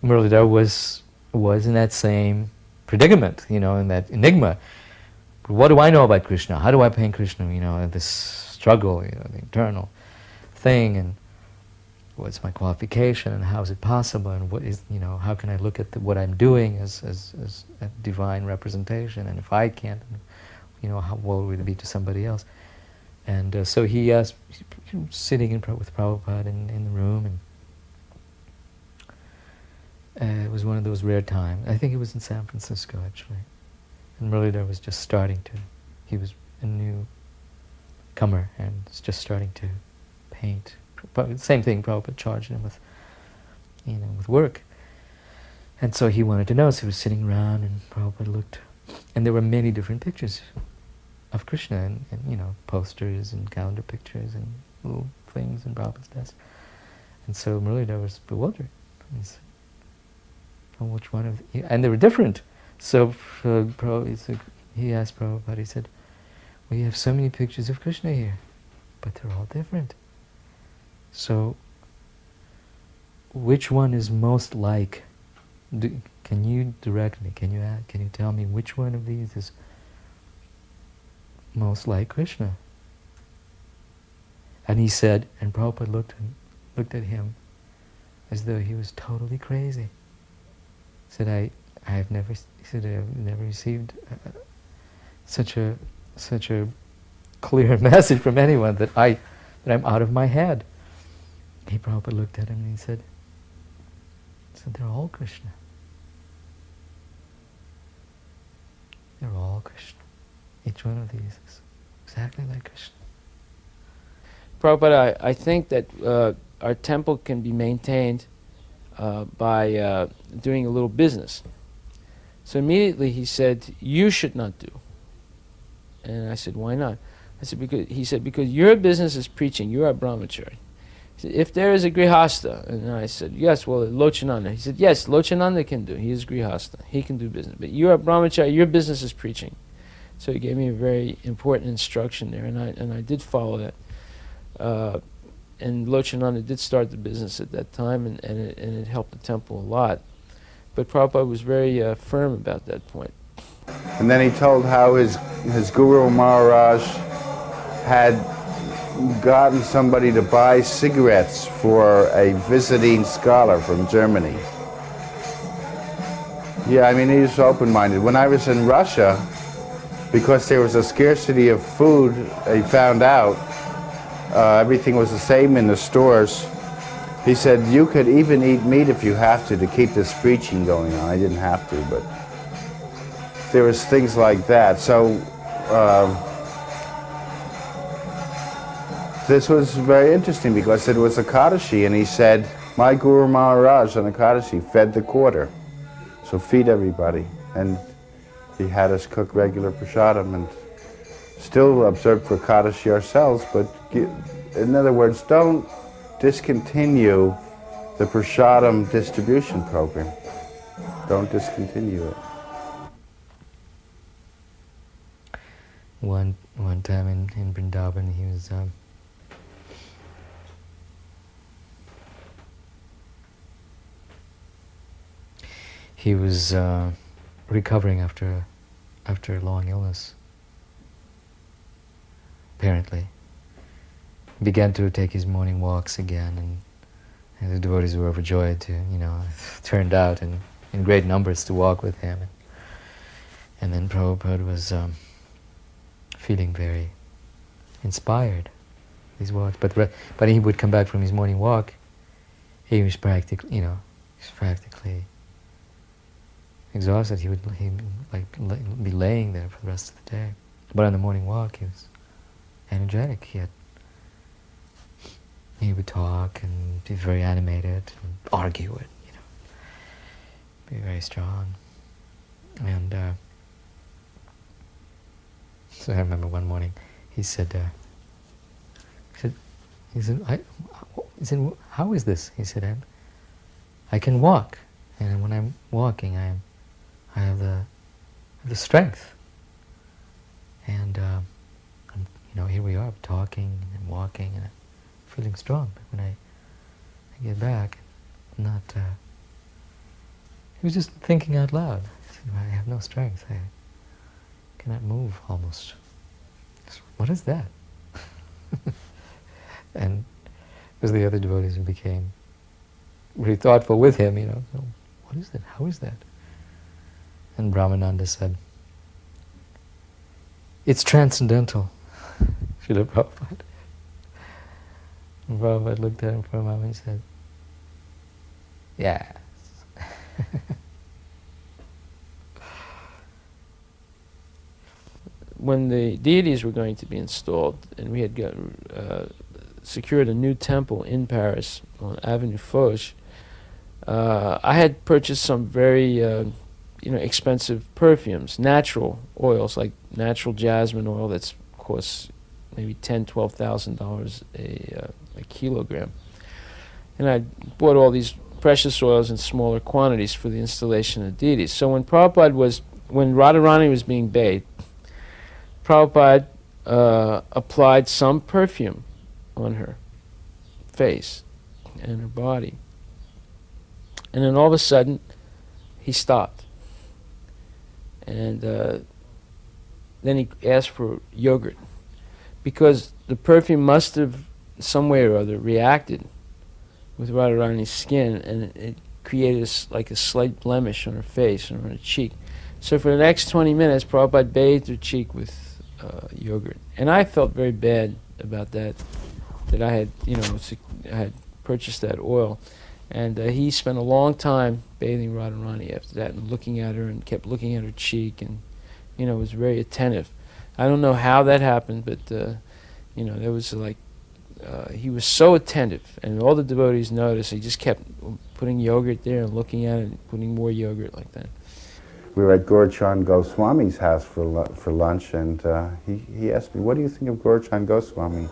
Muralidhar was in that same predicament, in that enigma. What do I know about Krishna? How do I paint Krishna? This struggle, the internal thing, and what's my qualification, and how is it possible, and what is, how can I look at what I'm doing as a divine representation, and if I can't, how would it be to somebody else? And so he asked, sitting with Prabhupada in the room, and it was one of those rare times. I think it was in San Francisco, actually. And Muralidhar was just starting to, he was a newcomer and was just starting to paint. Same thing, Prabhupada charged him with, with work. And so he wanted to know, so he was sitting around, and Prabhupada looked, and there were many different pictures of Krishna, and posters and calendar pictures and little things in Prabhupada's desk. And so Muralidhar was bewildered. He said, "Oh, which one of and they were different." So he asked Prabhupada, he said, "We have so many pictures of Krishna here, but they're all different. So which one is most like? Can you direct me? Can you tell me which one of these is most like Krishna?" And he said, and Prabhupada looked at him as though he was totally crazy. He said, I've never received such a clear message from anyone that I'm out of my head. Prabhupada looked at him and he said, "They're all Krishna. They're all Krishna. Each one of these is exactly like Krishna." Prabhupada, I think that our temple can be maintained by doing a little business. So immediately he said, "You should not do." And I said, "Why not?" He said, because your business is preaching, you're a brahmachari. He said, "If there is a grihasta," and I said, "Yes, well, Lochananda." He said, "Yes, Lochananda can do. He is grihasta. He can do business. But you're a brahmachari, your business is preaching." So he gave me a very important instruction there, and I did follow that. And Lochananda did start the business at that time, and it helped the temple a lot. But Prabhupada was very firm about that point. And then he told how his Guru Maharaj had gotten somebody to buy cigarettes for a visiting scholar from Germany. Yeah, I mean, he was open-minded. When I was in Russia, because there was a scarcity of food, he found out everything was the same in the stores. He said, "You could even eat meat if you have to keep this preaching going on." I didn't have to, but there was things like that. So this was very interesting because it was Ekadashi, and he said, "My Guru Maharaj on Ekadashi fed the quarter, so feed everybody." And he had us cook regular prasadam and still observe for Ekadashi ourselves, but in other words, don't discontinue the prasadam distribution program. Don't discontinue it. One time in Vrindavan, he was recovering after a long illness. Apparently, began to take his morning walks again, and the devotees were overjoyed to, turned out in great numbers to walk with him. And then Prabhupada was feeling very inspired. These walks, but he would come back from his morning walk. He was practically exhausted. He would be laying there for the rest of the day. But on the morning walk, he was energetic. He would talk and be very animated and argue it, be very strong. And so I remember one morning he said, "How is this?" He said, "I can walk, and when I'm walking, I have the strength, and here we are talking and walking, and I'm feeling strong. But when I get back, I'm He was just thinking out loud. He said, I have no strength. I cannot move almost. I said, what is that? And it was the other devotees who became really thoughtful with him, what is that? How is that? And Brahmananda said, it's transcendental, Srila Prabhupada. And Prabhupada looked at him for a moment and said, yes. When the deities were going to be installed, and we had secured a new temple in Paris on Avenue Foch, I had purchased some very expensive perfumes, natural oils like natural jasmine oil that's costs maybe $10,000-$12,000 a kilogram, and I bought all these precious oils in smaller quantities for the installation of deities. So when Radharani was being bathed, Prabhupada applied some perfume on her face and her body. And then all of a sudden, he stopped. And then he asked for yogurt, because the perfume must have, some way or other, reacted with Radharani's skin, and it created like a slight blemish on her face and on her cheek. So for the next 20 minutes, Prabhupada bathed her cheek with yogurt. And I felt very bad about that I had, I had purchased that oil. And he spent a long time bathing Radharani after that and looking at her and kept looking at her cheek and, was very attentive. I don't know how that happened, but, there was like, he was so attentive, and all the devotees noticed. He just kept putting yogurt there and looking at it and putting more yogurt like that. We were at Gaurachand Goswami's house for lunch, and he asked me, what do you think of Gaurachand Goswami?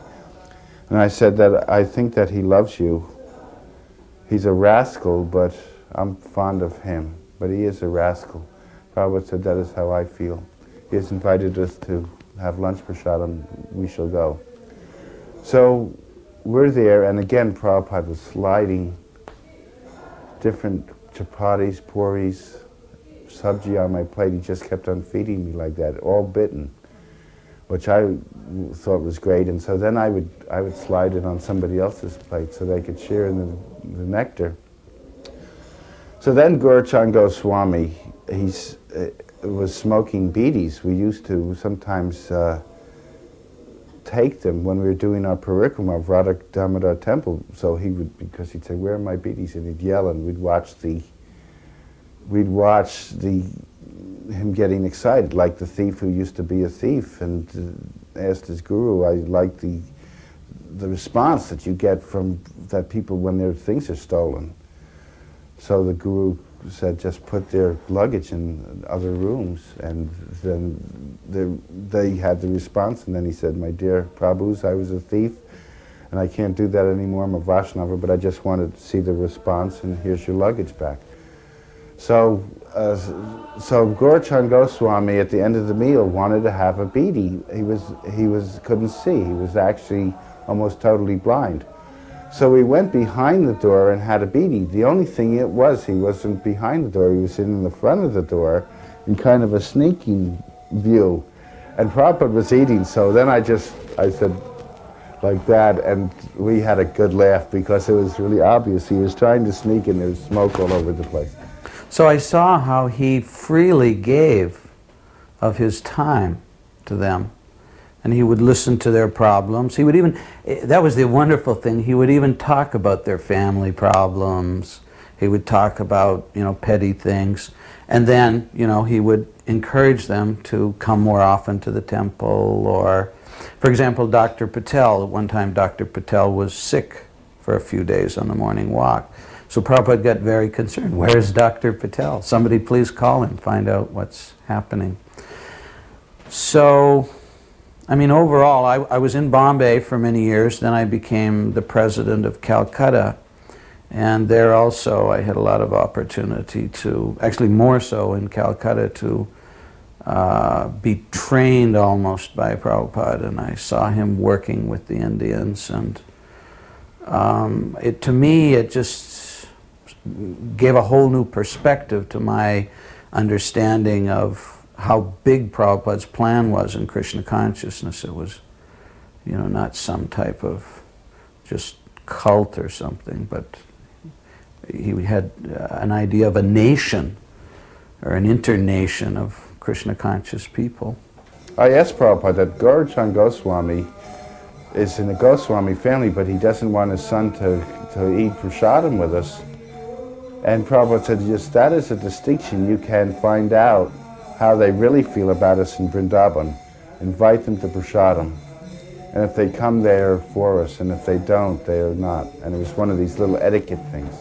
And I said that I think that he loves you. He's a rascal, but I'm fond of him. But he is a rascal. Prabhupada said, that is how I feel. He has invited us to have lunch prasadam, we shall go. So we're there, and again Prabhupada was sliding different chapatis, puris, sabji on my plate. He just kept on feeding me like that, all bitten, which I thought was great. And so then I would slide it on somebody else's plate so they could share in the nectar. So then Gaurachand Goswami, was smoking bidis. We used to sometimes take them when we were doing our parikrama of Radha Damodar temple. So because he'd say, where are my bidis? And he'd yell, and we'd watch him getting excited, like the thief who used to be a thief and asked his guru. I like the response that you get from that people when their things are stolen. So the guru said, just put their luggage in other rooms, and then they had the response. And then he said, my dear Prabhus, I was a thief and I can't do that anymore. I'm a Vaishnava, but I just wanted to see the response, and here's your luggage back. So Gaurachand Goswami at the end of the meal wanted to have a bidi. He couldn't see. He was actually almost totally blind. So we went behind the door and had a bidi. The only thing it was, he wasn't behind the door. He was sitting in the front of the door in kind of a sneaking view. And Prabhupada was eating, so then I said like that, and we had a good laugh because it was really obvious. He was trying to sneak and there was smoke all over the place. So I saw how he freely gave of his time to them, and he would listen to their problems. He would even, that was the wonderful thing, he would even talk about their family problems. He would talk about, petty things. And then, he would encourage them to come more often to the temple. Or, for example, Dr. Patel, at one time Dr. Patel was sick for a few days on the morning walk. So Prabhupada got very concerned. Where is Dr. Patel? Somebody please call him, find out what's happening. So, overall, I was in Bombay for many years. Then I became the president of Calcutta. And there also I had a lot of opportunity to, actually more so in Calcutta, to be trained almost by Prabhupada. And I saw him working with the Indians. And to me, it just gave a whole new perspective to my understanding of how big Prabhupada's plan was in Krishna consciousness. It was, not some type of just cult or something, but he had an idea of a nation or an internation of Krishna conscious people. I asked Prabhupada that Gaurachan Goswami is in the Goswami family, but he doesn't want his son to eat prasadam with us. And Prabhupada said, yes, that is a distinction. You can find out how they really feel about us in Vrindavan. Invite them to prasadam. And if they come, they are for us, and if they don't, they are not. And it was one of these little etiquette things.